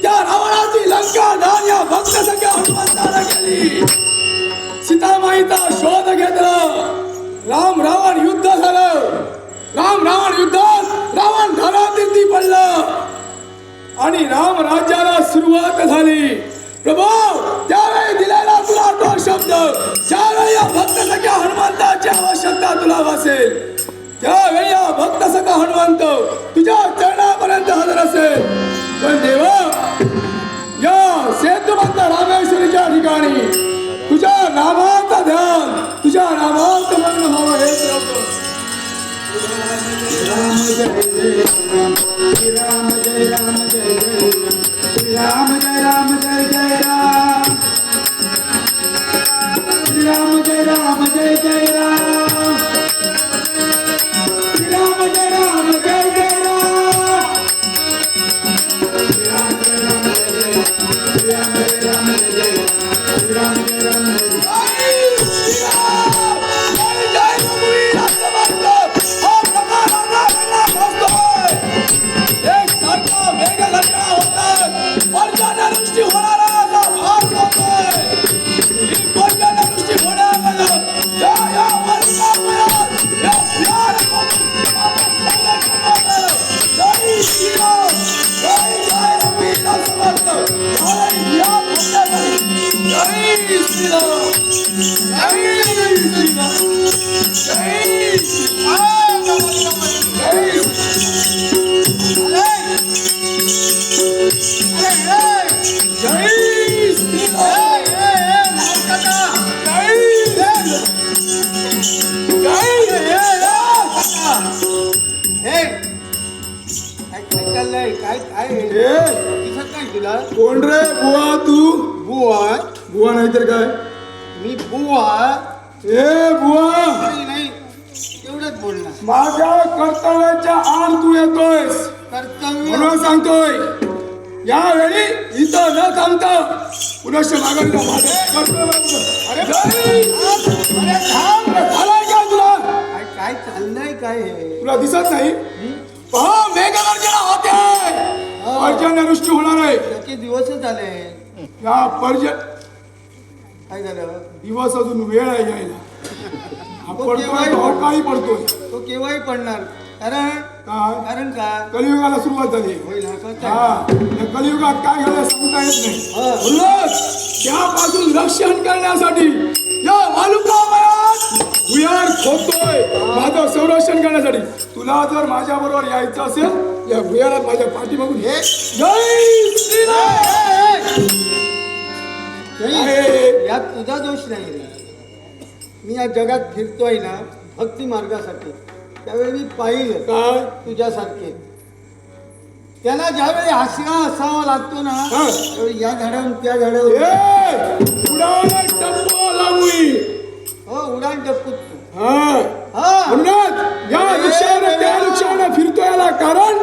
त्या रावणाची लंका दान या भक्त सख्या हनुमंताला गेली. सीतामाईचा शोध घेतला. राम रावण युद्ध झालं. राम रावण युद्धात रावण धरातीर्थी पडला आणि राम राज्याला सुरुवात झाली. प्रभू त्यावेळी दिलेला तुला तो शब्द, ज्यावेळी या भक्त सख्या हनुमंताची आवश्यकता तुला भासेल त्यावेळी या भक्त सखा हनुमंत तुझ्या चरणापर्यंत हजर असेल. पण देवा या सेतुबंध रामेश्वरीच्या ठिकाणी तुझ्या नामाचं ध्यान, तुझ्या नामाचं मग्न व्हावं हे राम जय जय राम, श्री राम जय राम जय जय श्री राम जय राम जय जय राम, श्री राम जय राम जय जय राम, श्री राम जय राम जय जय राम, श्री राम जय राम जय जय, श्री राम जय राम जय जय, श्री राम जय राम जय जय. कोण रे बुवा? तू बुवा? बुवा नाही तर काय? मी बुवा? ए बुवा नाही एवढंच बोलणार. माझ्या कर्तव्याच्या आड तू येतोयस कर्तव्य म्हणून सांगतोय. यावेळी इथं न थांबता पुनश्च मागणीला अरे थांब. झालाय का तुला? काय चाललंय काय हे? तुला दिसत नाही? पहा मेघगर्जना होते. पर्जन्यवृष्टी होणार आहे. त्याचे दिवसच आले. या पर्जन्य काय झालं? दिवस अजून वेळ आहे यायला. अवकाळी पडतोय. तो केव्हाही पडणार. कारण काय? कलियुगाला सुरुवात झाली. होईल कलियुगात काय घडलं सांगता येत नाही. म्हणूनच त्यापासून रक्षण करण्यासाठी या वालुकामयात भुयार खोदतोय माझं संरक्षण करण्यासाठी. तुला जर माझ्या बरोबर यायचं असेल या भुयारात माझ्या पाठीमागून हे जय श्रीराम. यात तुझा दोष नाही रे. मी या जगात फिरतोय ना भक्ती मार्गासाठी, त्यावेळी मी पाहिलं काय तुझ्यासारखे त्यांना ज्यावेळी हसरा असावा लागतो ना त्यावेळी या झाडावरून त्या झाडावर उडान टप्पो लावूई. हो उडान टप्पू. म्हणूनच या वृक्षाने त्या वृक्षाने फिरतो याला कारण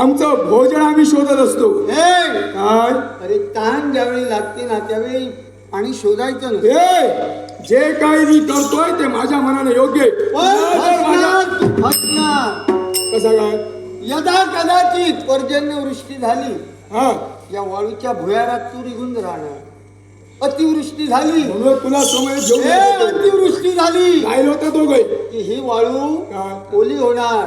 आमचं भोजन आम्ही शोधत असतो. काय? अरे ताण ज्यावेळी लागते ना त्यावेळी पाणी शोधायचं नसतं. जे काही मी करतोय ते माझ्या मनाने योग्य आहे. कसं काय? यदा कदाचित पर्जन्यवृष्टी झाली हा या वाळूच्या भुयारात तू निघून राहणार. अतिवृष्टी झाली म्हणून तुला समय घेऊन अतिवृष्टी झाली राहिलो होतं दोघे की ही वाळू ओली होणार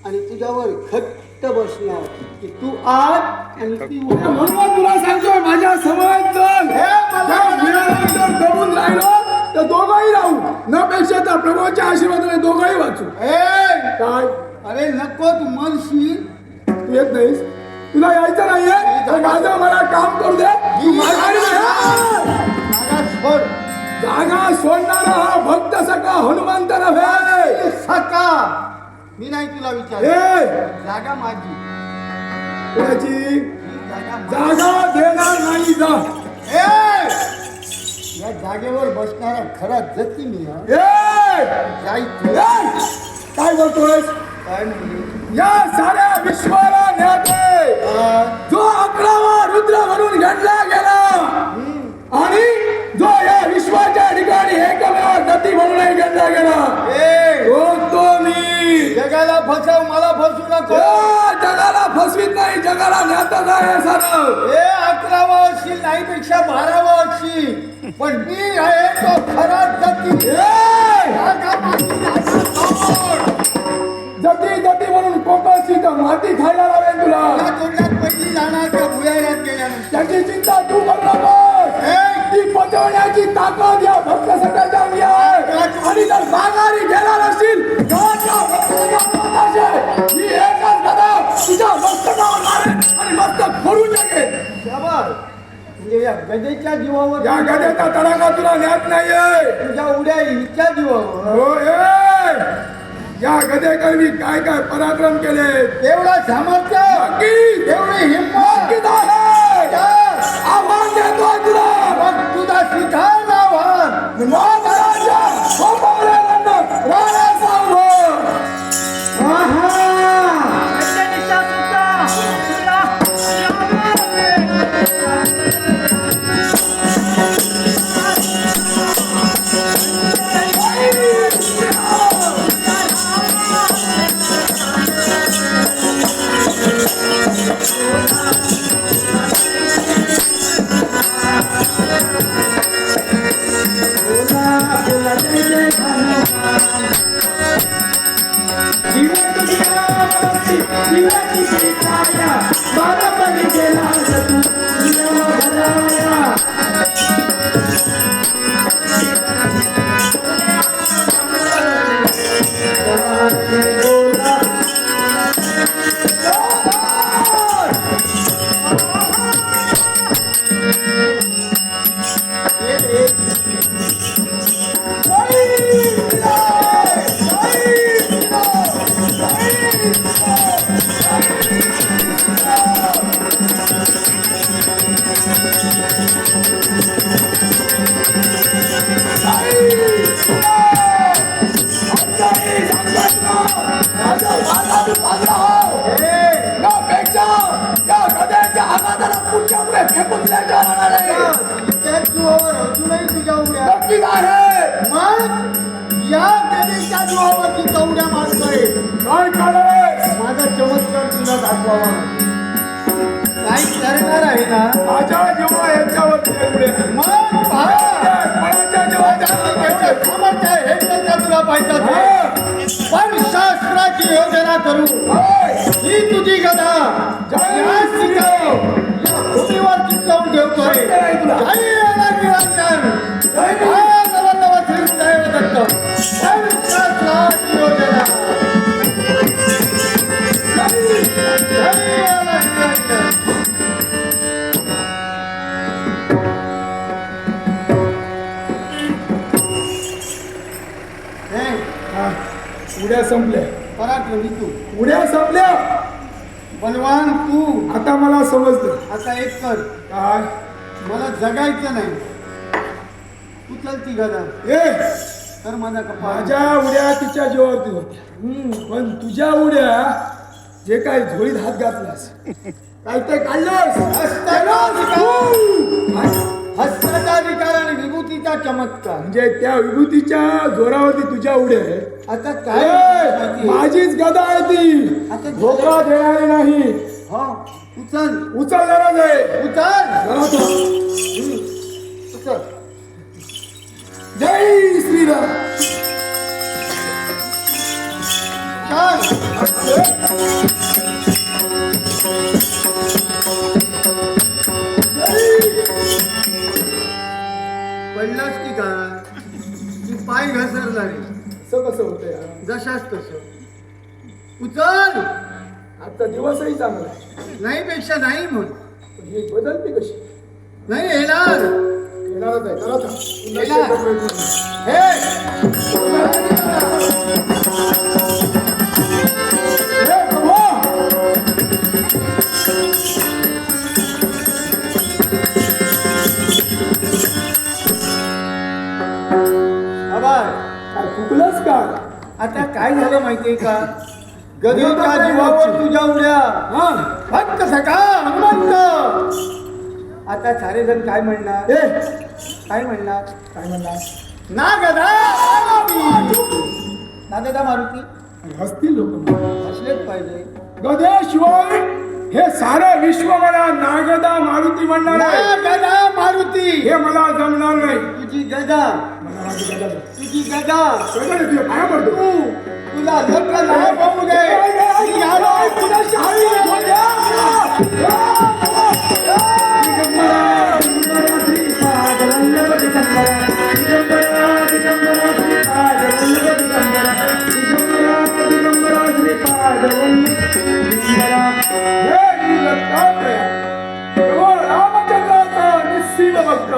आणि तुझ्यावर घट्ट बसणार की तू आत आणि ती म्हणून तुला सांगतोय माझ्या समय चल. दबून राहिलो तर दोघंही राहू न पेक्षा त्या प्रभूच्या आशीर्वादाने दोघंही वाचू. काय? अरे नको तू म्हणशील तू येत नाहीस. तुला यायचं नाहीये तर माझं मला काम करू दे. जागा सोडणारा हा भक्त सखा हनुमंत नव्हे. सखा मी नाही तुला विचार. जागा माझी. कोणाची जागा देणार नाही. जा या जागेवर बसणारा खरा जती मी. जायचं काय बोलतोयस? काय म्हणजे या साऱ्या विश्वाला न्याते जो 11वा रुद्र म्हणून गणला गेला आणि जो या विश्वाच्या ठिकाणी एकमेव गती म्हणून गणला गेला तो मी. जगाला फसव मला फसू नको जगाला फसवीत नाही, जगाला ज्ञातच आहे सारं. हे 11वा असशील नाहीपेक्षा 12वा असशील पण मी आहे तो खरा जती जती जती म्हणून कोकणची तर माती खायला लावेल तुला. या तोंडात पहिली जाणार त्या भुयारात गेल्यानंतर त्याची चिंता तू करू नकोस. ती पचवण्याची ताकद या भक्त सगळ्याच्या अंगी आहे. आणि जर माघारी घेणार असतील तर त्या भक्ताच्या पोटाशी ही एकच गदा तुझ्या मस्तकावर मारेल आणि मस्तक फोडून टाकेल. शाबास. म्हणजे या गदेच्या जीवावर या गदेचा तडाखा तुला ज्ञात नाहीये. तुझ्या उड्या हिच्या जीवावर हो या गदेकरवी काय काय पराक्रम केले. तेवढा सामर्थ्य नक्की तेवढी हिंमत नक्कीच आहे. आव्हान देतोय तुला. मग तुझा स्वीकार आव्हान महाराजा गोपाळांना राणा सांगो. अजूनही तुझ्या उड्या नक्कीच आहे. मग या गदेच्या जीवावरती कवड्या मारतोय. काय करायचं माझा चमत्कार तुला दाखवावा. काही करणार आहे ना माझ्या जेव्हा याच्यावरती एवढे मग फळाच्या जेव्हा सामर्थ्य आहे हे तर तुला पाहिजे. पण शास्त्राची योजना करू ही तुझी गदा या भूमीवर चिकवून ठेवतोय. जय अलग निरंजन जय नवनव श्रीदेव दत्त पण शास्त्राची योजना जय अलग निरंजन. उड्या संपल्या. पराक्रमी तू उड्या संपल्या. बलवान तू. आता मला समजलं. आता एक कर काय मला जगायचं नाही. तू चलती गदा ए तर माझा कपाळ माझ्या उड्या तिच्या जीवावरती होत्या. पण तुझ्या उड्या जे काही झोळीत हात घातलास काय ते काढलंस. हस्ताधिकार आणि विभूतीचा चमत्कार म्हणजे त्या विभूतीच्या जोरावरती तुझ्या उड्या आहे. आता ए, काय माझीच गदा आहे ती. आता धोका देणारी नाही. हा उचल उचलणारच आहे. उचल जरा तो. उचल. जय श्रीराम. पडलास की का तू पाय घसरला रे. असं कसं होतंय. जशास तसं उचल. आता दिवसही चांगला आहे. नाही पेक्षा नाही म्हण. पण ही बदलते कशी. नाही येणार येणारच आहे. जरा थांब. येणार. हे ए, प्रभू. आभार. काय चुकलंच का. आता काय झालं माहितीये का गदेच्या जीवावर तुझ्या उड्या हा फक्त सका हनुमंत. आता सारे जण काय म्हणणार ए काय म्हणणार काय म्हणणार. ना गदा मारुती. ना गदा मारुती आणि हसतील लोक. असलेच पाहिजे. गदेशिवाय हे सारे विश्व मला नागदा मारुती म्हणणार आहे. गदा मारुती, हे मला जमणार नाही. तुझी गदा, मला माझी गदा द्या. तुझी गदा, गदा नाही, तुझ्या पाया पडतो. तुला लग्न नाही पाहू दे. मी आलो. तुला शाही घेऊन द्या. रामचंद्राचा निस्सीम भक्त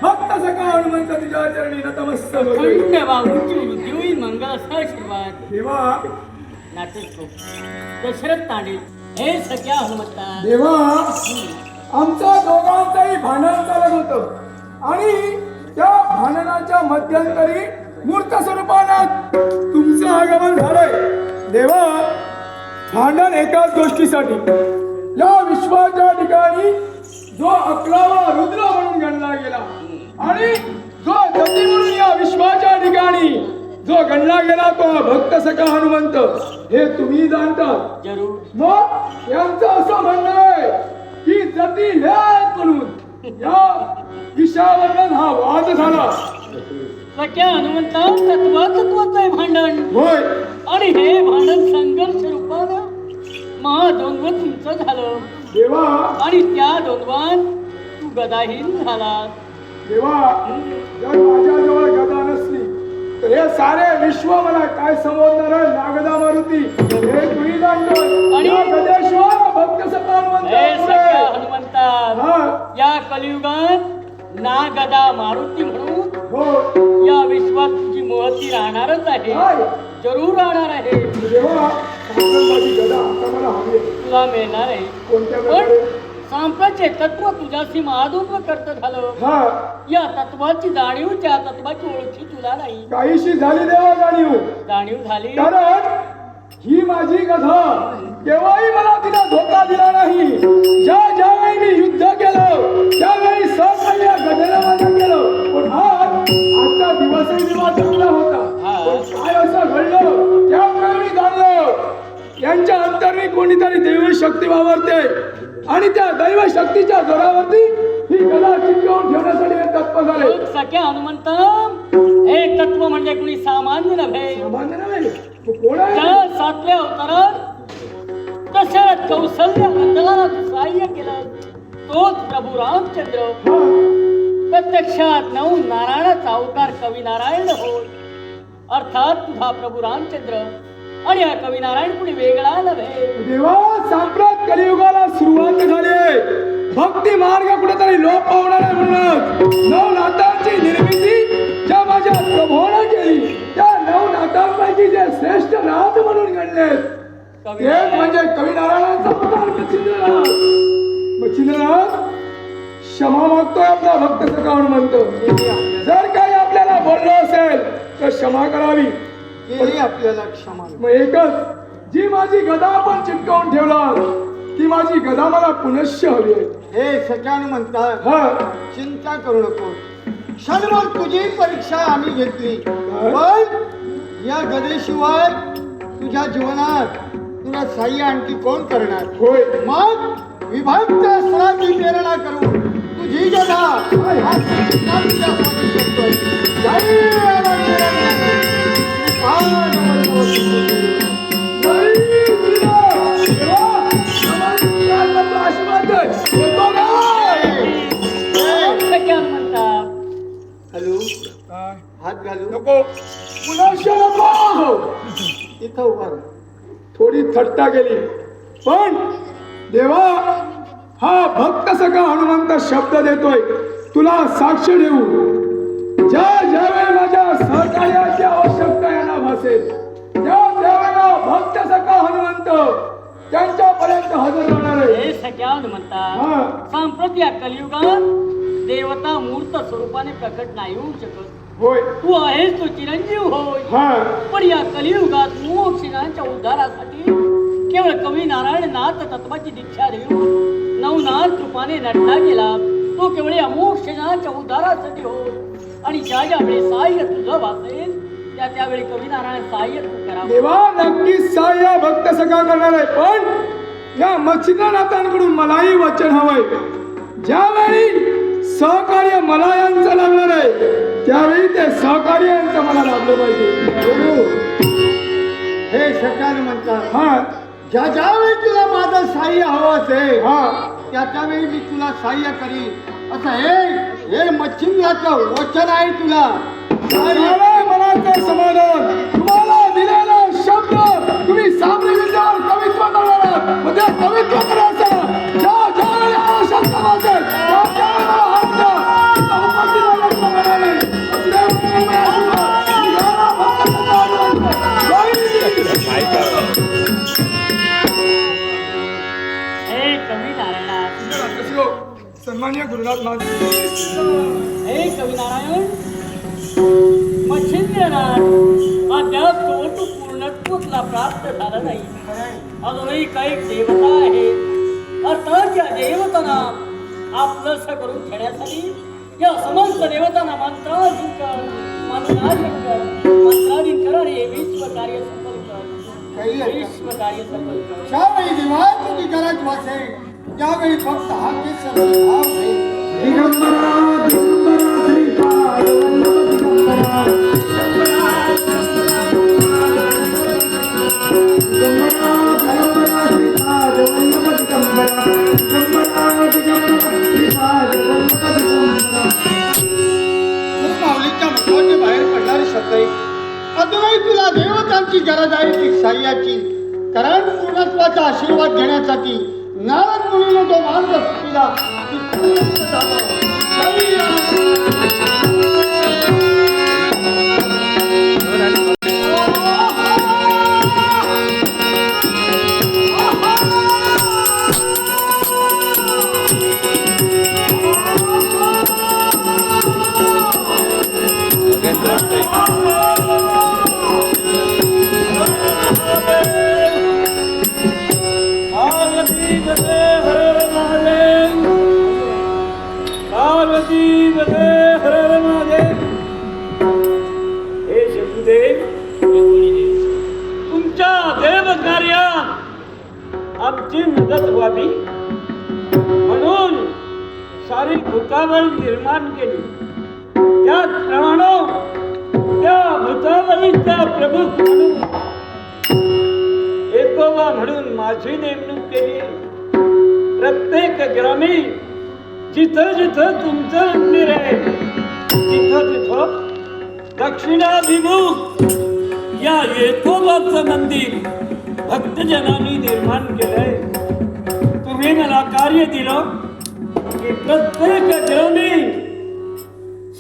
भक्त सखा हनुमंत तुझ्या चरणी नतमस्तक होतो. खंड बाबूंची वृद्धी होईल मंगलाचा आशीर्वाद. देवा नाटक दशरथ तांडे हे सख्या हनुमंता. देवा आमच्या दोघांचंही भांडण चालत होतं आणि त्या भांडणाच्या मध्यंतरी मूर्त स्वरूपानं तुमचं आगमन झालंय. देवा भांडण एकाच गोष्टीसाठी, या विश्वाच्या ठिकाणी जो 11वा रुद्र म्हणून गणला गेला आणि जो गती म्हणून या विश्वाच्या ठिकाणी जो गणला गेला तो भक्त सखा हनुमंत, हे तुम्ही जाणतात. जरूर. मग यांचं असं म्हणणं आहे की जती हे आहेत म्हणून या विषयावरून हा वाद झाला. सख्या हनुमंता तत्वाचं आहे भांडण होय आणि हे भांडण संघर्ष रूपानं महाद्वंद्व तुमचं झालं देवा. आणि त्या द्वंद्वात तू गदाहीन झाला. देवा जर माझ्याजवळ गदा नसली तर हे सारे विश्व मला काय समजणार आहे? नागदा मारुती हे तुम्ही जाणतो. आणि- या गदेश्वर भक्त सखा हे सख्या हनुमंत. हनुमंता, हा या कलियुगात ना गदा मारुती म्हणून हो या विश्वात तुझी महती राहणारच आहे. हाय. जरूर राहणार आहे. देवा माझी गदा आता मला हवी आहे. तुला मिळणार आहे. कोणत्या पण प्रकारे? सांप्रचे तत्व तुझ्याशी महाद्वंद्व करत झालं. हा या तत्वाची जाणीव, त्या तत्वाची ओळखी तुला नाही. काहीशी झाली देवा जाणीव. जाणीव झाली कारण ही माझी गधा केव्हाही मला तिला धोका दिला नाही. ज्यावेळी मी युद्ध केलं त्यावेळी सहसा या गधेला माझं केलं. पण आजचा दिवसही दिवस चांगला होता. पण काय असं घडलं त्यामुळे मी जाणलं यांच्या अंतर्नी कोणीतरी दैवी शक्ती वावरते आणि त्या दैव शक्तीच्या जोरावरती ही गदा चिटकवून ठेवण्यासाठी हे तत्पर झाले. मग सख्या हनुमंत, हे तत्व म्हणजे कुणी सामान्य नव्हे. सामान्य नाही. मग कोण आहे? त्या 7व्या अवतारात दशरथ कौशल्य अंधकारात सहाय्य केलं तोच प्रभू रामचंद्र. हा. प्रत्यक्षात नऊ नारायणाचा अवतार कवी नारायण होय. अर्थात तुझा प्रभू रामचंद्र आणि हा कवी नारायण कुणी वेगळा नव्हे. देवा सांप्रत कलियुगाला सुरुवात झाली आहे. भक्ती मार्ग कुठेतरी लोप पावणार आहे म्हणून नवनाथांची निर्मिती ज्या माझ्या प्रभूने केली त्या नवनाथांपैकी जे श्रेष्ठ नाथ म्हणून गणलेत कवी एक म्हणजे कवी नारायणांचा अवतार मच्छिंद्रनाथ. मच्छिंद्रनाथ क्षमा मागतोय आपला भक्त सखा म्हणतो. जर काही आपल्याला बोललो असेल तर क्षमा करावी. केली आपल्याला क्षमा. मग एकच, जी माझी गदा आपण चिटकवून ठेवला ती माझी गदा मला पुनश्च हवी आहे. हे सख्यानं म्हणतात, हा चिंता करू नको. क्षणभर तुझी परीक्षा आम्ही घेतली, पण या गदेशिवाय तुझ्या जीवनात तुला साह्य आणखी कोण करणार? होय. मग विभक्त अस्त्राची प्रेरणा करून तुझी गदा हा कृष्णा तुझ्या स्वामी करतोय. जय रामचंद्र. जय श्रीराम. देवा, समाज करतो, आशीर्वाद दे. बोलतो काय? सख्या हनुमंता, हॅलो, काय? हात घालू नको. पुनश्च नको. इथं उभा राहा. थोडी थट्टा केली पण देवा हा भक्त सखा हनुमंत शब्द देतोय तुला साक्ष देऊ. ज्यावेळी माझ्या सहकार्याची आवश्यकता यांना भासेल त्यावेळेला भक्त सखा हनुमंत त्यांच्यापर्यंत हजर राहणार आहे. हे सख्या हनुमंता, हा. सांप्रत या कलियुगात देवता मूर्त स्वरूपाने प्रकट नाही होऊ शकत. होय. तू आहेस तो चिरंजीव होय. हा पण या कलियुगात मोक्षिणांच्या उद्धारासाठी केवळ कवी नारायण नाथ तत्वाची दीक्षा देऊन नवनाथ कृपाने नटला गेला. तो केवळ या मोक्षिणांच्या उद्धारासाठी होय. आणि ज्या ज्या वेळेस साह्य तुझं वाचेल त्यावेळी कवी नारायण सहाय्य तू करावं. देवा नक्कीच सहाय्य भक्त सखा करणार आहे, पण या मच्छिंद्रनाथांकडून मलाही वचन हवंय. ज्यावेळी सहकार्य मला यांचं लागणार आहे त्यावेळी ते सहकार्य यांचं मला लाभलं पाहिजे. गुरु, हे सकाळ म्हणतात, हा ज्या ज्यावेळी तुला माझं साह्य हवं असेल हा त्यावेळी मी तुला साह्य करीन असं हे मच्छिंद्राचं वचन आहे तुला. झालंय मनाचं समाधान. तुम्हाला दिलेला शब्द तुम्ही साबरी विद्यावर कवित्व करणार आहात. म्हणजे कवित्व करायचं ज्यावेळी आवश्यकता भासेल त्यावेळी मला हात द्या. उपस्थित म्हणाले हे कवी नारायणा, सन्मान्य गुरुनाथ महाराज, हे कवी नारायण, मच्छिंद्रनाथ अद्याप तो पूर्णत्वला प्राप्त झाला नाही. अजूनही काही देवता आहेत. अर्थात या देवतांना आपलंस करून घेण्यासाठी या समस्त देवतांना मंत्राधीन कर आणि हे विश्व कार्य सफल कर. विश्व कार्य सफल कर. ज्यावेळी देवा तुझी गरज वासेल त्यावेळी फक्त हाकेच भाव घे. दिगंबरा दिगंबरा श्रीपाद वल्लभ दिगंबरा माऊलीच्या मुखाचे बाहेर पडणारे शब्द आहे. अजूनही तुला देवतांची गरज आहे ती साह्याची. कारण पूर्णत्वाचा आशीर्वाद घेण्यासाठी नारद मुनीने तो मार्ग सुचविला. तुमच्या देव कार्यात आमची मदत व्हावी म्हणून सारी भूतावल निर्माण केली. त्याचप्रमाणे त्या भूतावलीचा प्रमुख म्हणून एकोबा म्हणून माझी नेमणूक केली. प्रत्येक ग्रामी जिथं जिथं तुमचं मंदिर आहे तिथं तिथं दक्षिणाभिमुख या एकोबाचं मंदिर भक्तजनांनी निर्माण केलंय. तुम्ही मला कार्य दिलं की प्रत्येक ग्रामी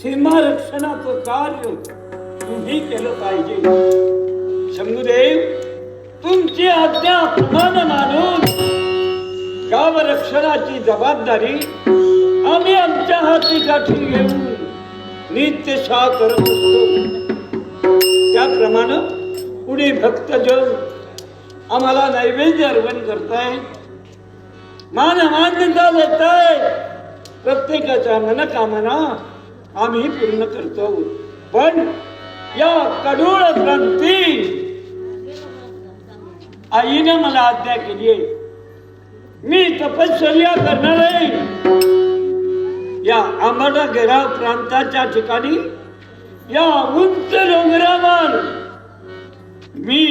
सीमारक्षणाचं कार्य तुम्ही केलं पाहिजे. शंभुदेव, तुमची आज्ञा प्रमाण मानून गाव रक्षणाची जबाबदारी आम्ही आमच्या हाती गाठी घेऊन नित्यशा करत असतो. त्याप्रमाणे पुढे भक्तजन आम्हाला नैवेद्य अर्पण करताय, मानमान्यता देताय. प्रत्येकाच्या मनकामना आम्ही पूर्ण करतो. पण या कडूळ क्रांती आईने मला आज्ञा केली आहे. मी तपश्चर्या करणार आहे. या आंबाडा प्रांताच्या ठिकाणी या उंच डोंगरावर मी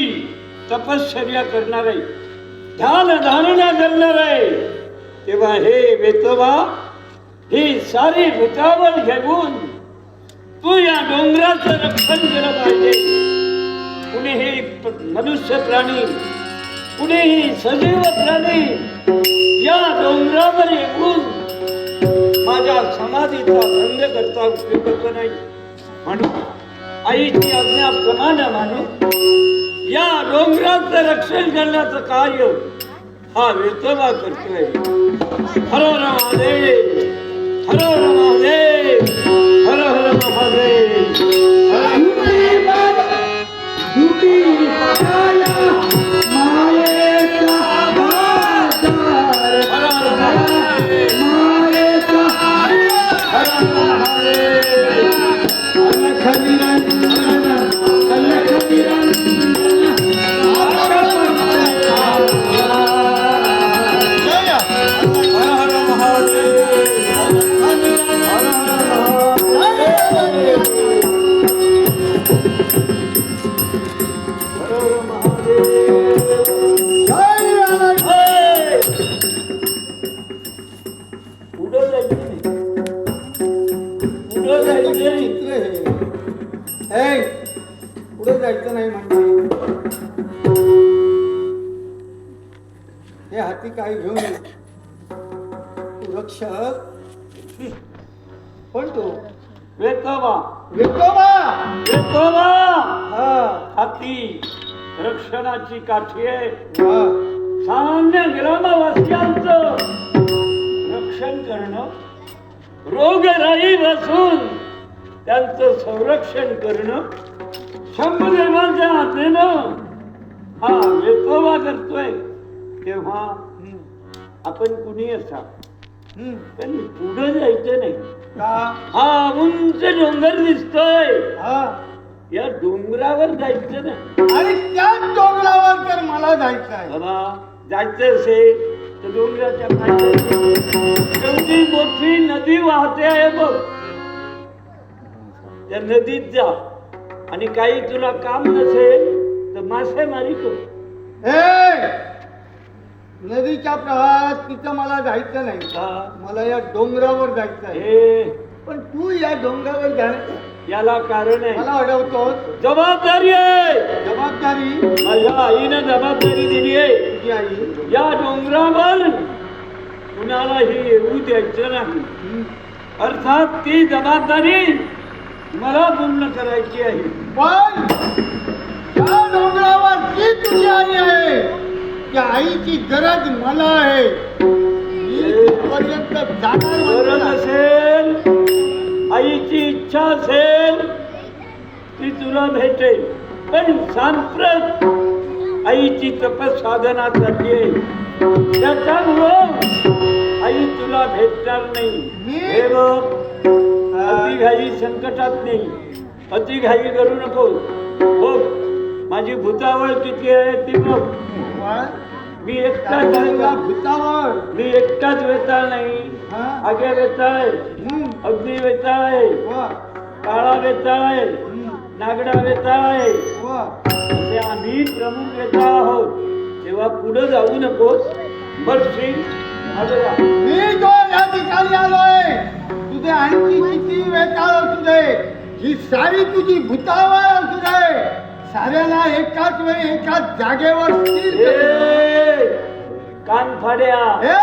तपश्चर्या करणार आहे, ध्यान धारणा करणार आहे. तेव्हा हे वेतोबा, ही सारी भूतावल घेऊन तू या डोंगराचं रक्षण केलं पाहिजे. कुणीही मनुष्य प्राणी, कुणीही सजीव प्राणी या डोंगरावर येऊन माझ्या समाधीचा भंग करता उपयोग नाही. म्हणून आईची आज्ञा प्रमाण मानून या डोंगराचं रक्षण करण्याचं कार्य हा वेतोबा करतोय. हर हर महादेव, हर हर महादेव, हर हर महादेव. खरी पुढे जायचं नाही म्हणजे हे हाती काही घेऊन ये. तू रक्षक पण तू वेतोबा विठोबा वेतोबा हा हाती रक्षणाची काठी आहे. वा. सामान्य ग्रामवासियांचं रक्षण करणं, रोगराई बसून त्यांचं संरक्षण करणं शंभुदेवांच्या आज्ञेनं हा वेतोबा करतोय. तेव्हा आपण कुणी असा पण पुढे जायचं नाही. का हा उंच डोंगर दिसतोय, हा या डोंगरावर जायचं नाही. आणि त्याच डोंगरावर तर मला जायचं आहे. बाबा जायचं असेल तर डोंगराच्या पायथ्याशी एवढी मोठी नदी वाहते आहे बघ, त्या नदीत जा आणि काही तुला काम नसेल तर मासेमारी कर. ए नदीच्या प्रवाहात तिथं मला जायचं नाही. का? मला या डोंगरावर जायचं आहे. हे पण तू या डोंगरावर जाण्याचं याला कारण आहे, मला अडवतोस. जबाबदारी आहे. जबाबदारी माझ्या आईनं जबाबदारी दिली आहे. तुझी आई. या डोंगरावर कुणालाही येऊ द्यायचं नाही. अर्थात ती जबाबदारी मला पूर्ण करायची आहे. पण या डोंगरावर जी तुझी आई आहे त्या आईची गरज मला आहे. मी तिथपर्यंत जाणार गरज म्हणजे असेल, आईची इच्छा असेल ती तुला भेटेल. पण सांप्रत आईची तपसाधना चालली आहे, त्याच्यामुळं आई तुला भेटणार नाही. हे बघ, अतिघाई संकटात नाही. अतिघाई करू नको. बघ माझी भूतावळ किती आहे ती बघ. मी एकटाच तुला वेताळ. भूतावर मी एकटाच वेताळ नाही. हा? आग्या वेताळ आहे, अग्नी वेताळ आहे, वा, काळा वेताळ आहे, नागडा वेताळ आहे. वा. असे आम्ही प्रमुख वेताळ आहोत. तेव्हा पुढे जाऊ नकोस. बसशील मागे जा. मी जो या ठिकाणी आलोय तुझे आणखी किती वेताळ असू दे, ही सारी तुझी भूतावर असू दे, साऱ्याला एकाच वेळी एकाच जागेवर स्थिर कर. कान फाड्या, ए,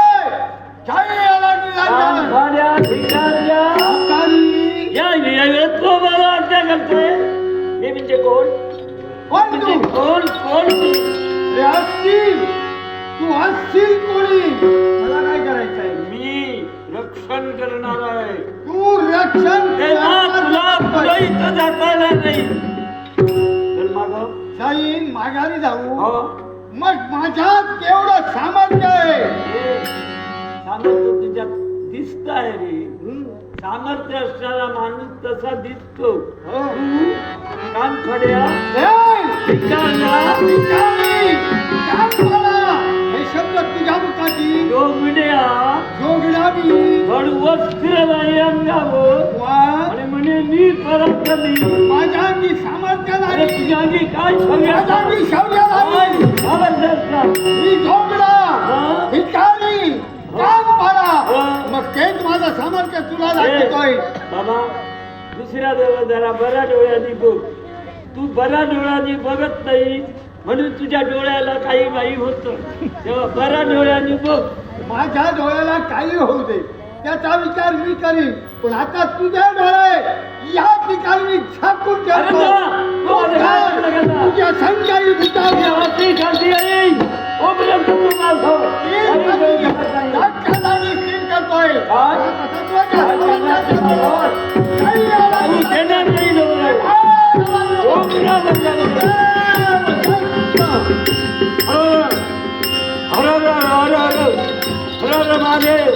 काही याला कान निराकरण. फाड्या, भिकाऱ्या. भिकारी. या वेतोबाला आज्ञा करतोय. हे म्हणजे कोण? कोण म्हणजे तू? कोण रे असशील, तू असशील कोणी? मला काय करायचं आहे? मी रक्षण करणार आहे. तू रक्षण तेव्हा तुला करणार पुढे नाही. इथं जाता येणार नाही. तर माग जाईन माघारी जाऊ. हो मग माझ्यात केवढं सामर्थ्य आहे. हे सामर्थ्य तुझ्यात दिसत आहे रे. सामर्थ्य असणारा माणूस तसा दिसतो. हो. कान फड्या, ए, भिकाऱ्या, भिकारी, कानफडा. हे शब्द तुझ्या मुखाची डोंगड्या, जोगडावी धड वस्त्र नाही अंगावर वा. आणि म्हणे मी परत कधी. माझ्या अंगी सामर्थ्य अरे नाही. तुझ्या आधी काय माझ्या अंगी शौर्य नाही. मी जोगडा, हा? भिकारी, कानफडा. हा. मग तेच माझं सामर्थ्य तुला दाखवतोय. बाबा दुसऱ्या देवा जरा बऱ्या डोळ्यांनी बघ. तू बऱ्या डोळ्यांनी बघत नाही म्हणून तुझ्या डोळ्याला काही काही होत. तेव्हा बऱ्या डोळ्यांनी बघ. माझ्या डोळ्याला काही होऊ दे त्याचा विचार मी करीन. पण आता तुझे डोळे या ठिकाणी मी झाकून अरे ठेवतो. देवा, तू अरे काय? हात लगायचा. तुझ्या संख्याही भूतावर. देवाची शांती आहे. तोपर्यंत तू माझं. अरे देवा. दाक्षासाने स्थिर करतोय. काय? आता तत्वाच्या संबंधात काही आला तू नाही. देणार नाही डोंगरावर. डोंगरावर जाणार. हर हर हर हर हर हर महादेव,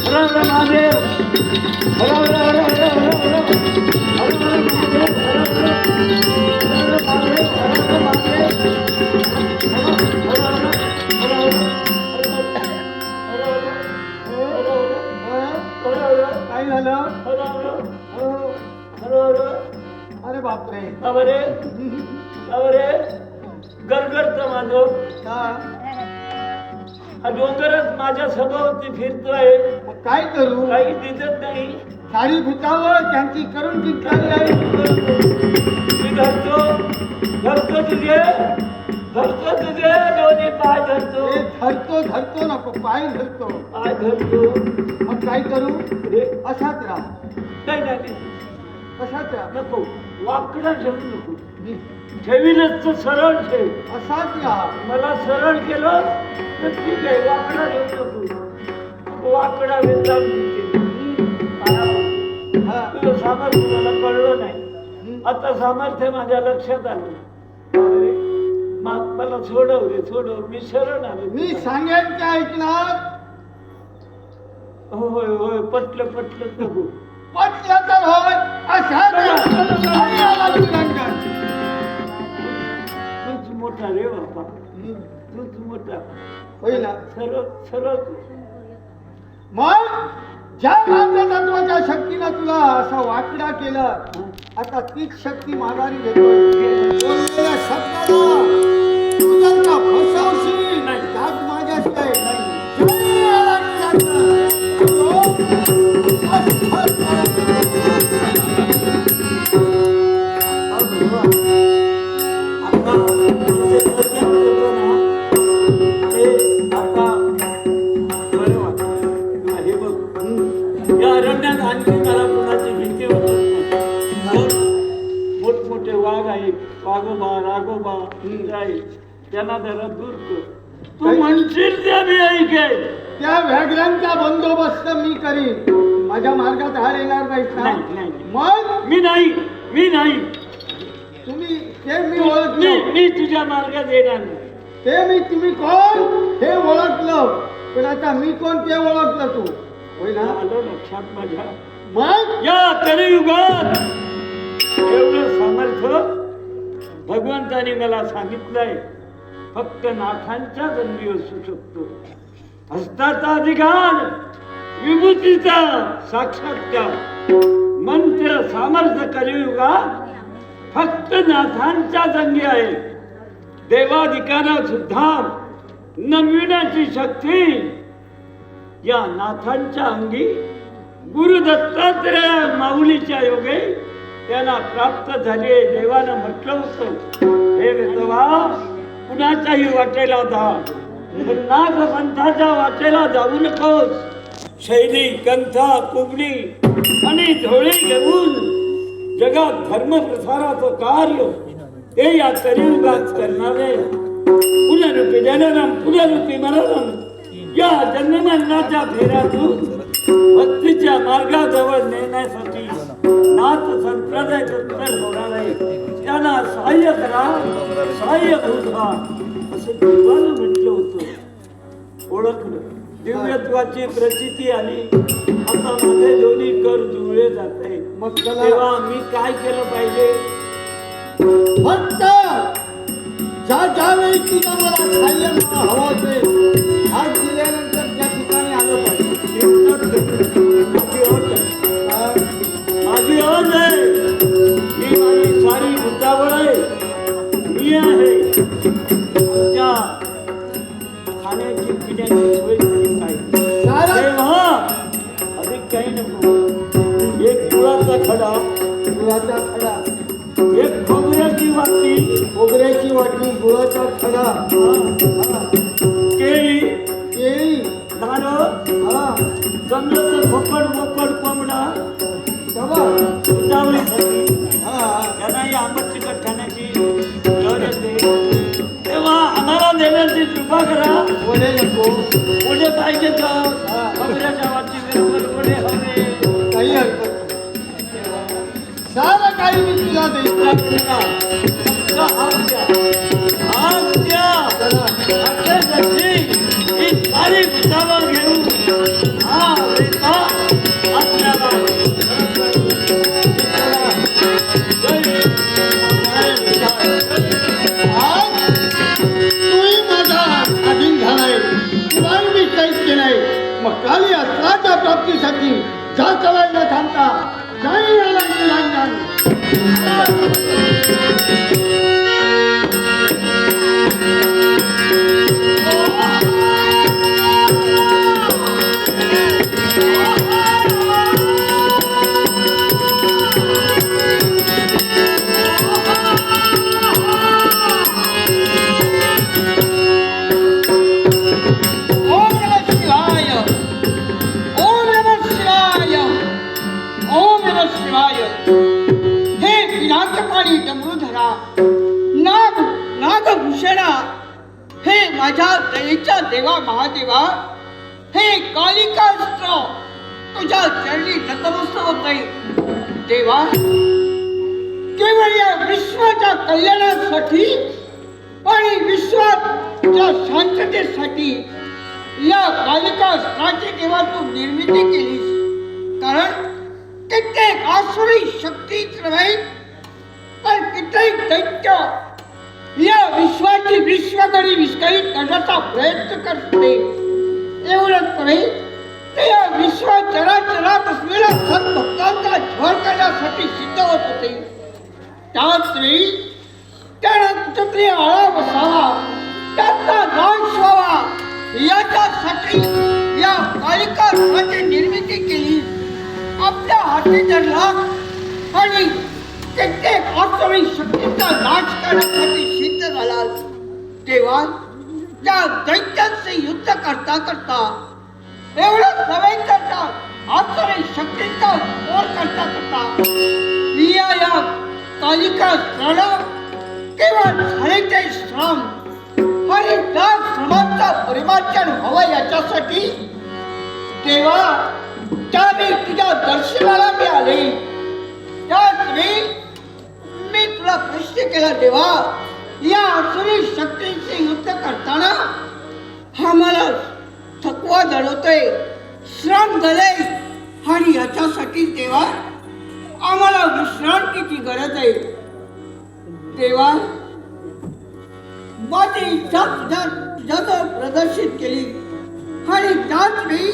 हर हर महादेव, हर हर हर हर हर हर हर हर महादेव, हर हर महादेव, हर हर महादेव, हर हर काय झालं? अरे बापरे. गरगरत माझं का? हा डोंगरच माझ्या सभोवती फिरतोय. मग काय करू? काही दिसत नाही. सारी भूतावर त्यांची करून चिंता आहे. मी धरतो धरतो तुझे दोन्ही पाय धरतो. ए, धरतो धरतो नको, पाय धरतो. पाय धरतो. मग काय करू? रे, असाच राहा, नाही असाच राहा. नको, वाकडा ठेवू नको. हं. ठेवीलच तर सरळ ठेव. असाच राहा. मला सरळ केलं तर ठीक आहे, वाकडा ठेवतो तू. वाकडा वेचा हा. तुझं सामर्थ्य मला कळलं नाही. हं. आता सामर्थ्य माझ्या लक्षात आलं. अरे, मला सोडव रे, सोडव. मी शरण आलो. मी सांगेन ते ऐकणार. होय होय, पटलं नको. पटलं तर होय. असाच राहा. आणि आला तुझ्याकडं. तूच मोठा रे बाबा, हं. तूच मोठा. होईल ना. सरळ मग ज्या तत्वाच्या शक्तीनं तुला असा वाकडा केलं, आता तीच शक्ती माघारी घेतोय. बोललेल्या शब्दाला तू जर का फसवशील, त्यात माझ्याशिवाय नाही. जय आनंदाचं. मोठमोठे वाघ आहेत, वाघोबा राघोबा त्यांना जरा दूर कर. तू म्हणशील त्या मी ऐकेल. त्या व्याघ्रांचा बंदोबस्त मी करीन. माझ्या मार्गात हार येणार नाही का? नाही. मग मी नाही तुम्ही ते मी ओळखलं. मी तुझ्या मार्गात येणार नाही. ते मी तुम्ही कोण हे ओळखलं, पण आता मी कोण ते ओळखलं तू. होय ना? आलं लक्षात माझ्या. मग या कलियुगात एवढं सामर्थ्य भगवंताने मला सांगितलंय. फक्त नाथांच्या जन्मी असू शकतो. हस्ताचा अधिकार, विभूतीचा साक्षात्कार, मंत्र सामर्थ्य कलियुगात फक्त नाथांच्या जंगी आहे. देवाधिकारात सुद्धा नमविण्याची शक्ती या नाथांच्या अंगी गुरु दत्तात्रय माऊलीच्या योगे त्यांना प्राप्त झाले. देवानं म्हटलं होतं, हे वेतवा कुणाच्याही वाटेला जा, पण नागपंथाच्या वाटेला जाऊ नकोस. शैली, कंथा, कुबडी आणि झोळी घेऊन जगात धर्म प्रसाराचं कार्य ते या कलियुगात करणारे. पुनरुपी जननम पुनरुपी मरणम या जन्ममरणाच्या फेऱ्यातून भक्तीच्या मार्गाजवळ नेण्यासाठी नाथ संप्रदाय तत्पर होणारे त्यांना सहाय्य करा, सहाय्यभूत व्हा असं देवानं म्हटलं होतं. ओळखलं, दिव्यत्वाची प्रचिती आली. आता माझे दोन्ही कर जुळले जात आहे. मग चला. तेव्हा मी काय केलं पाहिजे? फक्त ज्यावेळी तुला मला सहाय्य हवं असेल, हात दिल्यानंतर त्या ठिकाणी आलं पाहिजे. माझी अट आहे, ही माझी सारी भूतावळ आहे. मी आहे आमच्या खाण्याची पिण्याची सोय झाली काय तेव्हा अधिक काही नको. एक गुळाचा खडा, गुळाचा खडा, एक खोबऱ्याची वाटी, खोबऱ्याची वाटी, गुळाचा खडा, केळी, केळी, नारळ, जमलं खोकड मोकड कोंबडा उतावळीसाठी त्यांनाही आंबट तिखट खाण्याची गरज येते. तेव्हा आम्हाला देण्याची कृपा करा. वडे नको, पुढे पाहिजे तर खोबऱ्याच्या वाटी बरोबर पुढे हवे. काही हरकत नाही. सारं काही मी तुला देईन. सारी भूतावर घेऊन आपल्याला तूही माझा अधीन झालाय, तुलाही मी काहीच केलंय. मग काली अस्त्राच्या प्राप्तीसाठी जा चलायला थांबता नाही आला भूषणा, हे माझ्या दयेच्या देवा महादेवा, हे कालिकास्त्र तुझ्या चरणी नतमस्तक होते. देवा, केवळ या विश्वाच्या कल्याणासाठी आणि विश्वाच्या शांततेसाठी या कालिकास्त्राची देवा तू निर्मिती केलीस. कारण कित्येक आसुरी शक्तीच नव्हे पण कित्येक दैत्य या विश्वाची विश्वगडी विस्कळीत करण्याचा प्रयत्न करते. एवढंच नव्हे ते या विश्वात चराचरात असलेल्या सद्भक्तांचा झळ करण्यासाठी सिद्ध होत होते. त्याच वेळी त्याला कुठेतरी आळा बसावा, त्याचा नाश व्हावा याच्यासाठी या कालिकास्त्राची निर्मिती केली. आपल्या हाती धरला आणि कित्येक आसुरी शक्तीचा नाश करण्यासाठी सिद्ध झाला. तेव्हा त्या दैत्यांचे युद्ध करता करता एवढंच नव्हे करता आसुरी शक्तीचा पोर करता करता या कालिकास्त्राला केवळ झालेचे श्रम आणि त्या श्रमांचा परिमार्जन व्हावं याच्यासाठी तेव्हा त्यावेळी तुझ्या दर्शनाला मी आले. त्याचवेळी मी तुला प्रश्न केला, देवा, या आसुरी शक्तींचे युद्ध करताना आम्हाला थकवा जाणवतोय, श्रम झाले आणि याच्यासाठी देवा आम्हाला विश्रांतीची गरज आहे. देवा, माझी इच्छा तुझ्याजवळ प्रदर्शित केली आणि त्याच वेळी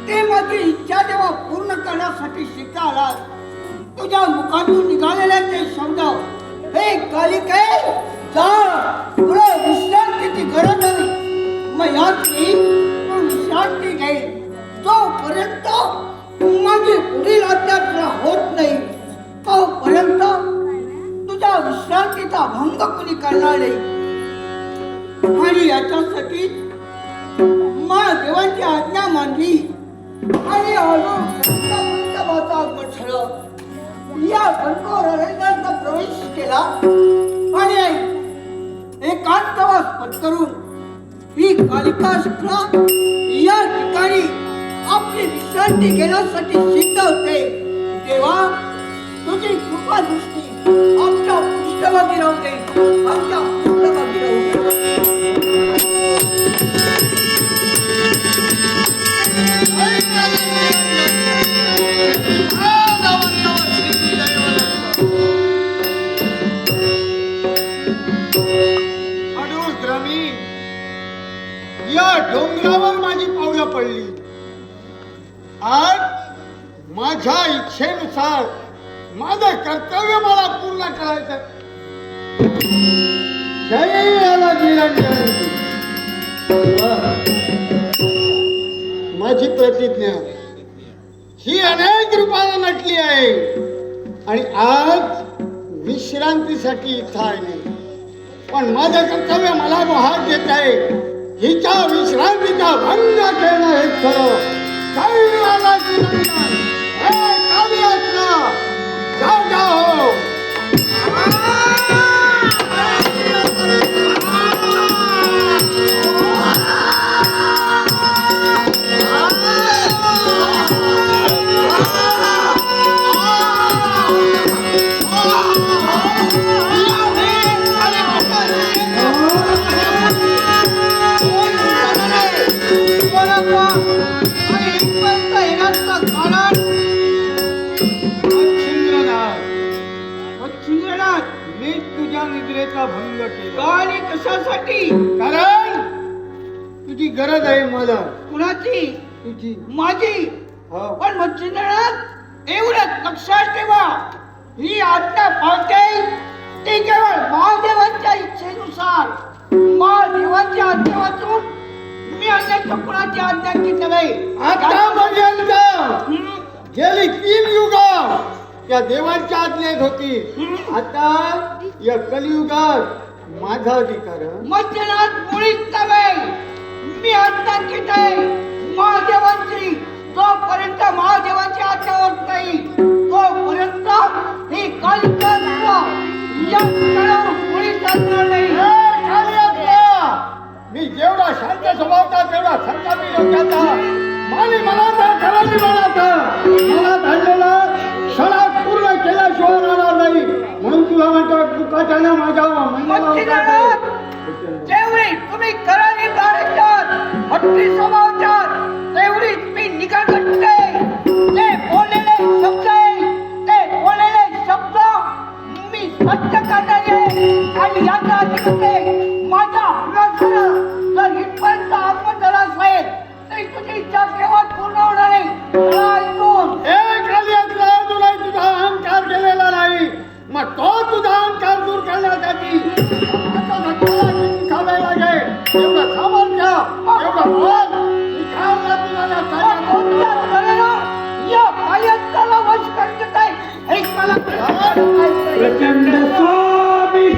ते माझी इच्छा तेव्हा पूर्ण करण्यासाठी सिद्ध आला. तुझ्या मुखातून निघालेले ते शब्द, हे कालिके, जा, तुला विश्रांतीची गरज आहे. मग याच वेळी तू विश्रांती घे. जोपर्यंत माझी पुढील आज्ञा तुला होत नाही तोपर्यंत तुझ्या विश्रांतीचा भंग कुणी करणार नाही. आणि याच्यासाठी महादेवांची आज्ञा मानली आणि आगमन झालं. या घनघोर अरण्यात प्रवेश केला आणि एकांतवास पत्करून ही कालिकास्त्र या ठिकाणी आपली विश्रांती घेण्यासाठी सिद्ध होते. तेव्हा तुझी कृपा दृष्टी आमच्या पृष्ठभागी राहू दे, आमच्या पृष्ठभागी राहू दे. या डोंगरावर माझी पावलं पडली. आज माझ्या इच्छेनुसार माझं कर्तव्य मला पूर्ण करायचं. जय निरंजन. माझी प्रतिज्ञा ही अनेक रूपाने नटली आहे आणि आज विश्रांतीसाठी इथं आहे. पण माझं कर्तव्य मला मोहात देत आहे. हिच्या विश्रांतीचा भंग करणं हे खरं. जाओ निद्रेचा भंग केला. आणि कशासाठी? कारण तुझी गरज आहे मला. कुणाची? तुझी. माझी. हो. पण मच्छिंद्रनाथ, एवढं लक्षात ठेवा, ही आज्ञा पाळते ती केवळ महादेवांच्या इच्छेनुसार. महादेवांची आज्ञा वाचून मी अन्य कुणाची आज्ञा घेत नव्हे. आतापर्यंत गेली 3 युग त्या देवांच्या आज्ञेत होती. आता या कलियुगात माझा अधिकार. मच्छिंद्रनाथ, मुळीच नव्हे. मी आज्ञा घेत आहे महादेवांची. जोपर्यंत महादेवाची आज्ञा होत नाही तोपर्यंत ही कालिका या मुळीच चालणार नाही. तो म्हणतो मुकाट्यानं माझ्या म्हणण्याला मच्छिंद्रनाथ, जेवढी तुम्ही करारी बाळगतात हट्टी स्वभावतात तेवढीच मी निकटते ते बोललेले शब्द आहे ते बोललेले शब्द मी सत्य करणार आहे आणि याचा अधिकते माझ्या हृदयात जर इथपर्यंत आत्मधरास असेल तरी तुझी इच्छा केव्हा पूर्ण होणार नाही मला ऐकून एक खाली असला तुला तुझा अहंकार केलेला नाही मग तो तुझा अहंकार दूर करण्यासाठी आता धक्का किती खावे लागेल एवढं सामर्थ्य एवढं बळ शिकायला तुला या सगळ्या कोणत्या तऱ्हेनं या कायस्थाला वश करत आहे हे मला प्रचंड स्वामी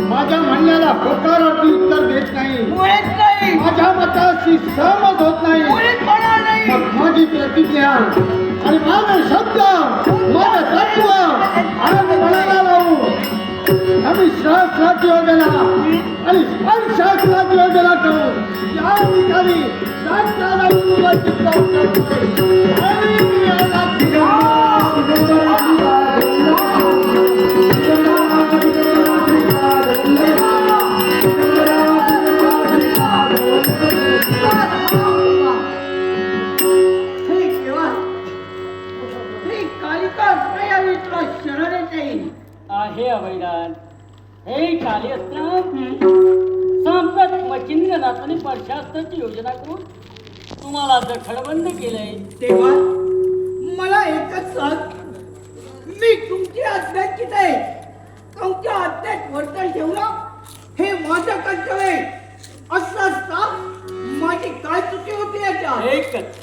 माझ्या म्हणण्याला होकारार्थी उत्तर देत नाही मुळीच नाही माझ्या मताशी सहमत होत नाही मुळीच होणार नाही मग माझी प्रतिज्ञा आणि माझा शब्द माझं तत्व आणि मनाला लावू आम्ही शास्त्राची योजना आणि स्पर्शास्त्राची योजना करू या ठिकाणी शास्त्राला तुला चित्तावून करतोय आणि मी याला आहे अवैधान हे काली असताना संपत मच्छिंद्रनाथाने परशास्त्राची योजना करून तुम्हाला जखडबंद केलंय तेव्हा मला एकच सांग मी तुमची आज्ञाचित आहे तुमच्या आज्ञेत वर्तन ठेवणं हे माझं कर्तव्य आहे असं असता माझी काय चुकी होती याच्यात एकच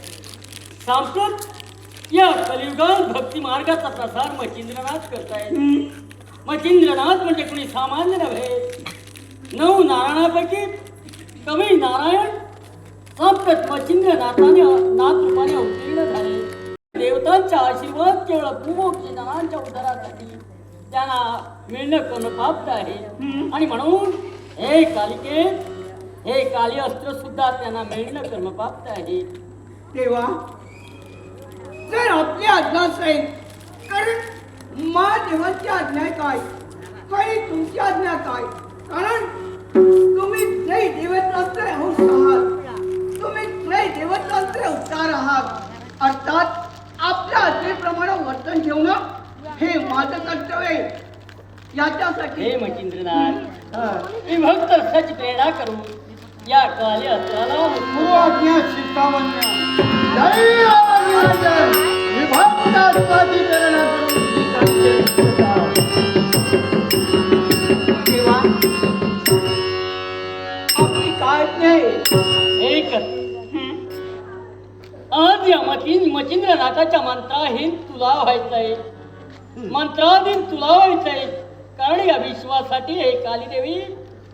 सांप्रत या कलियुगात भक्ती मार्गाचा प्रसार मच्छिंद्रनाथ करतायत मच्छिंद्रनाथ म्हणजे कोणी सामान्य नव्हे 9 नारायणापैकी कवी नारायण संप्रत मच्छिंद्रनाथाने नाथ रूपाने अवतीर्ण झाले देवतांचा आशीर्वाद केवळ भूमोक्षणाच्या उद्धारासाठी त्यांना मिळणं करणं प्राप्त आहे आणि म्हणून हे कालिके हे काली अस्त्र सुद्धा त्यांना मिळणं करणं प्राप्त आहे तेव्हा जर आपली आज्ञा असेल कारण महादेवाची आज्ञा काय आणि तुमची आज्ञा काय कारण तुम्ही त्रय देवतांचे अंश आहात तुम्ही त्रय देवतांचे अवतार आहात अर्थात आपल्या आज्ञेप्रमाणे वर्तन ठेवणं हे माझं कर्तव्य आहे याच्यासाठी हे मच्छिंद्रनाथ मी भक्त सच प्रेरणा करू या काली अस्त्राला गुरु आज्ञा शिकावण्या जय आज्ञाचरण विभक्त अस्त्राची प्रेरणा करून तेव्हा आपली काय नाही एकच आज या मच्छिंद्रनाथाच्या मंत्राहीन तुला व्हायचंय मंत्राधीन तुला व्हायचंय कारण या विश्वासाठी हे काली देवी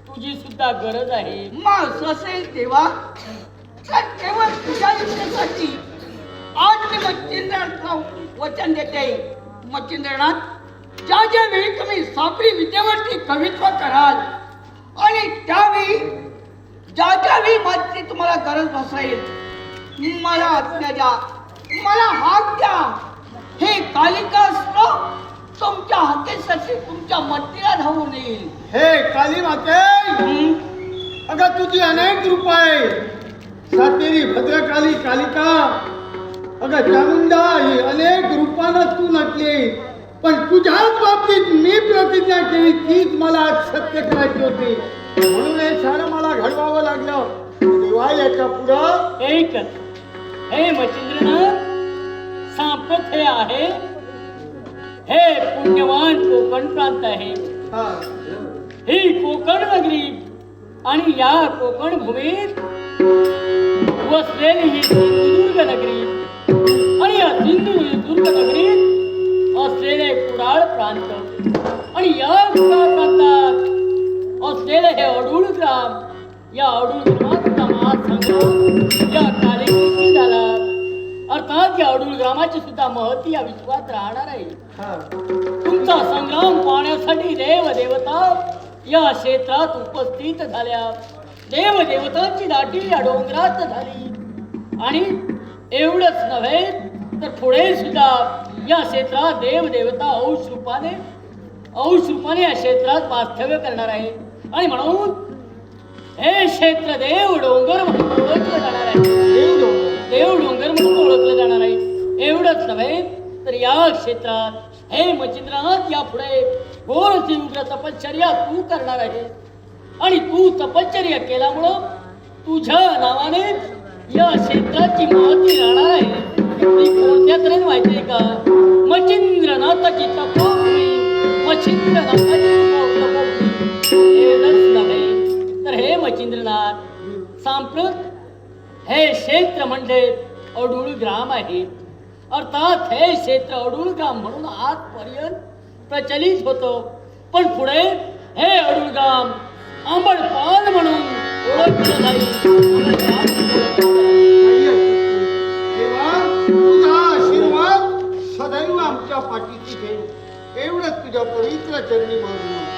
तुझी सुद्धा गरज आहे मग असेल तेव्हा तर केवळ तुझ्या इच्छेसाठी आज मी मच्छिंद्रनाथला वचन देते मच्छिंद्रनाथ ज्या वेळी तुम्ही सापरी विद्येवरती कवित्व कराल आणि त्यावेळी ज्या वेळी माझी तुम्हाला गरज भासेल मला आज्ञा द्या, मला हाक द्या. हे कालिकास्त्र तुमच्या हाकेसाठी तुमच्या मत्तीला धावून येईल. हे काली माते, हं? अगं तुझी अनेक रूप आहे. सातेरी भद्रकाली कालिका, अगं चामुंडा, ही अनेक रूपानं तू नटली. पण तुझ्याच बाबतीत मी प्रतिज्ञा केली तीच मला आज सत्य करायची होती. म्हणून हे सारं मला घडवावं लागलं. देवा, याच्या पुढं एकच हे मच्छिंद्रनाथ, सांप्रत हे आहे, हे पुण्यवान कोकण प्रांत आहे. हा, ही कोकण नगरी आणि या कोकण भूमीत वसलेली ही सिंधुदुर्ग नगरी आणि या सिंधुदुर्ग नगरीत असलेले कुडाळ प्रांत आणि या कुडाळ प्रांतात असलेले हे अडूळ ग्राम, या अडूळ ग्रामाचा महासंग्राम या कालिकेशी झाला. अर्थात या अडूळ ग्रामाची सुद्धा महती या विश्वात राहणार आहे. हा. तुमचा संग्राम पाहण्यासाठी देव देवता या क्षेत्रात उपस्थित झाल्या. देव देवतांची दाटी या डोंगरात झाली. आणि एवढंच नव्हे तर पुढे सुद्धा या क्षेत्रात देव देवता औष रूपाने या क्षेत्रात वास्तव्य करणार आहे. आणि म्हणून हे क्षेत्र देव डोंगर म्हणून ओळखलं जाणार आहे. देव डोंगर म्हणून ओळखलं जाणार आहे. एवढंच नव्हे तर या क्षेत्रात हे मच्छिंद्रनाथ यापुढे घोर तीव्र तपश्चर्या तू करणार आहे. आणि तू तपश्चर्या केल्यामुळं तुझ्या नावाने या क्षेत्राची महती राहणार आहे. ती कोणत्या तऱ्हेने माहिती आहे का? मच्छिंद्रनाथाची तपोभूमी, मच्छिंद्रनाथाची तपोभूमी. एवढंच नव्हे तर हे मच्छिंद्रनाथ, सांप्रत हे क्षेत्र म्हणजे अडूळ ग्राम आहे. अर्थात हे क्षेत्र अडूळ ग्राम म्हणून आजपर्यंत प्रचलित होतं. पण पुढे हे अडूळ ग्राम आंबडपाल म्हणून ओळखलं जाईल. देवा, तुझा आशीर्वाद सदैव आमच्या पाठीशी ठेव. एवढंच तुझ्या पवित्र चरणी मागणं.